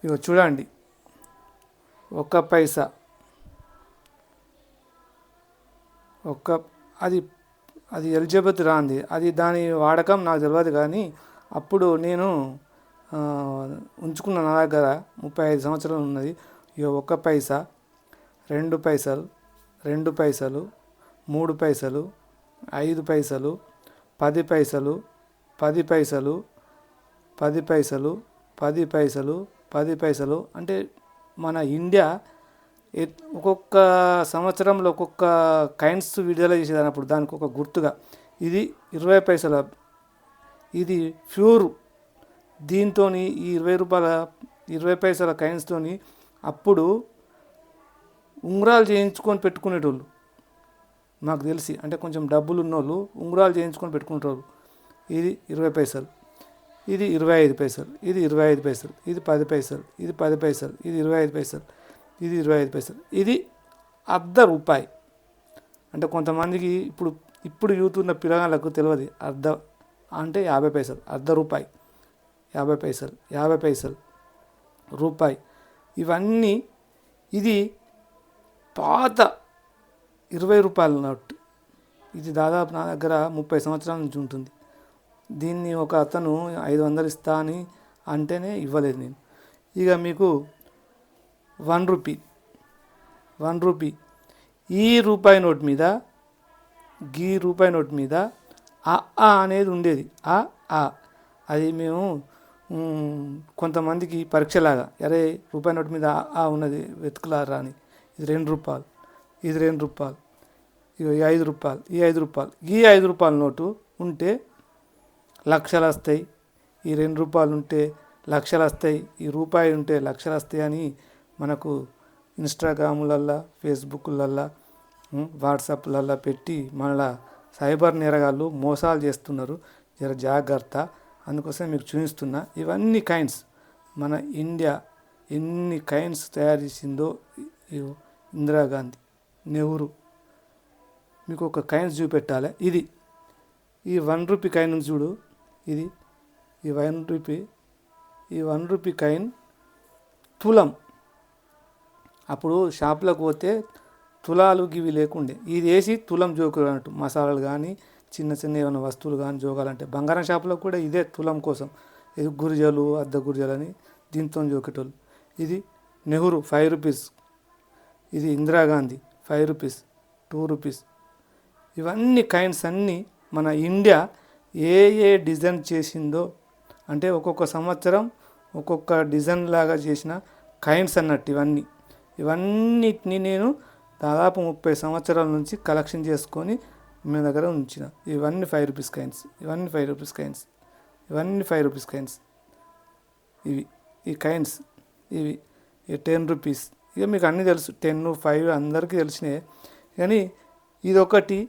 ఇగో చూడండి, ఒక్క పైసా, ఒక్క అది అది ఎలిజబెత్ రాంది, అది దాని వాడకం నాకు తెలియదు. కానీ అప్పుడు నేను ఆ, ఉంచుకున్న నా దగ్గర 35 సంవత్సరాలు ఉన్నది. ఇక ఒక్క పైసా, 2 పైసలు, 2 పైసలు, 3 పైసలు, 5 పైసలు, 10 పైసలు, 10 పైసలు, 10 పైసలు, 10 పైసలు, 10 పైసలు. అంటే మన ఇండియా ఒక్కొక్క సంవత్సరంలో ఒక్కొక్క కైండ్స్ విడుదల చేసేదన్నప్పుడు దానికి ఒక గుర్తుగా ఇది 20 పైసల, ఇది ప్యూర్. దీంతో ఈ 20 రూపాయల, 20 పైసల కైన్స్తోని అప్పుడు ఉంగరాలు చేయించుకొని పెట్టుకునేటోళ్ళు నాకు తెలిసి. అంటే కొంచెం డబ్బులు ఉన్నోళ్ళు ఉంగరాలు చేయించుకొని పెట్టుకుంటారు. ఇది 20 పైసలు, ఇది 25 పైసలు, ఇది 25 పైసలు, ఇది 10 పైసలు, ఇది 10 పైసలు, ఇది 25 పైసలు, ఇది 25 పైసలు, ఇది ₹1. అంటే కొంతమందికి ఇప్పుడు ఇప్పుడు యూత్ ఉన్న పిల్లగాళ్ళకు తెలియదు. అర్ధ అంటే 50 పైసలు, ₹1, 50 పైసలు, 50 పైసలు, రూపాయి. ఇవన్నీ ఇది పాత ₹20 నోట్. ఇది దాదాపు నా దగ్గర 30 సంవత్సరాల నుంచి ఉంటుంది. దీన్ని ఒక అతను 500 ఇస్తా అని అంటేనే ఇవ్వలేదు నేను. ఇక మీకు ₹1, ₹1 ఈ రూపాయి నోట్ మీద, రూపాయి నోట్ మీద ఆ అనేది ఉండేది. ఆ అది మేము కొంతమందికి పరీక్షలాగా, అరే రూపాయి నోట్ మీద ఆ ఉన్నది వెతుకులారా అని. ఇది ₹2, ఇది ₹2, ఇక ₹5, ఈ ₹5, ఈ ₹5 నోటు ఉంటే లక్షలు వస్తాయి, ఈ ₹2 ఉంటే లక్షలు వస్తాయి, ఈ రూపాయి ఉంటే లక్షలు వస్తాయి అని మనకు ఇన్స్టాగ్రాములల్లో, ఫేస్బుక్లల్లో, వాట్సాప్లల్లో పెట్టి మళ్ళా సైబర్ నేరగాళ్ళు మోసాలు చేస్తున్నారు. జర జాగ్రత్త. అందుకోసం మీకు చూపిస్తున్నా. ఇవన్నీ కైండ్స్ మన ఇండియా ఎన్ని కైండ్స్ తయారు చేసిందో. ఇందిరాగాంధీ, నెహ్రూ. మీకు ఒక కైండ్స్ చూపెట్టాలి. ఇది ఈ ₹1 కాయిన్ చూడు. ఇది ఈ ₹1 కాయిన్ తులం. అప్పుడు షాపులకు పోతే తులాలు గివి లేకుండే, ఇది వేసి తులం జోకులు అన్నట్టు. మసాలాలు కానీ చిన్న చిన్న ఏమైనా వస్తువులు కానీ జోకాలంటే బంగారం షాపులో కూడా ఇదే తులం కోసం. ఇది గురిజలు, అర్ధ గురిజలు అని దీంతో జోకేటోళ్ళు. ఇది నెహ్రూ ₹5. ఇది ఇందిరాగాంధీ ₹5, ₹2. ఇవన్నీ కైండ్స్ అన్నీ మన ఇండియా ఏ డిజైన్ చేసిందో, అంటే ఒక్కొక్క సంవత్సరం ఒక్కొక్క డిజైన్ లాగా చేసిన కైండ్స్ అన్నట్టు. ఇవన్నిటిని నేను దాదాపు 30 సంవత్సరాల నుంచి కలెక్షన్ చేసుకొని మీ దగ్గర ఉంచిన. ఇవన్నీ ₹5 కైండ్స్, ఇవన్నీ ₹5 కైండ్స్, ఇవన్నీ ₹5 కైండ్స్. ఇవి ఈ కైండ్స్, ఇవి ఈ ₹10. ఇక మీకు అన్నీ తెలుసు, 10, 5 అందరికీ తెలిసినాయి. కానీ ఇదొకటి,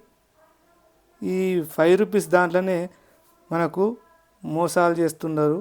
ఈ ₹5 దాంట్లోనే మనకు మోసాలు చేస్తున్నారు.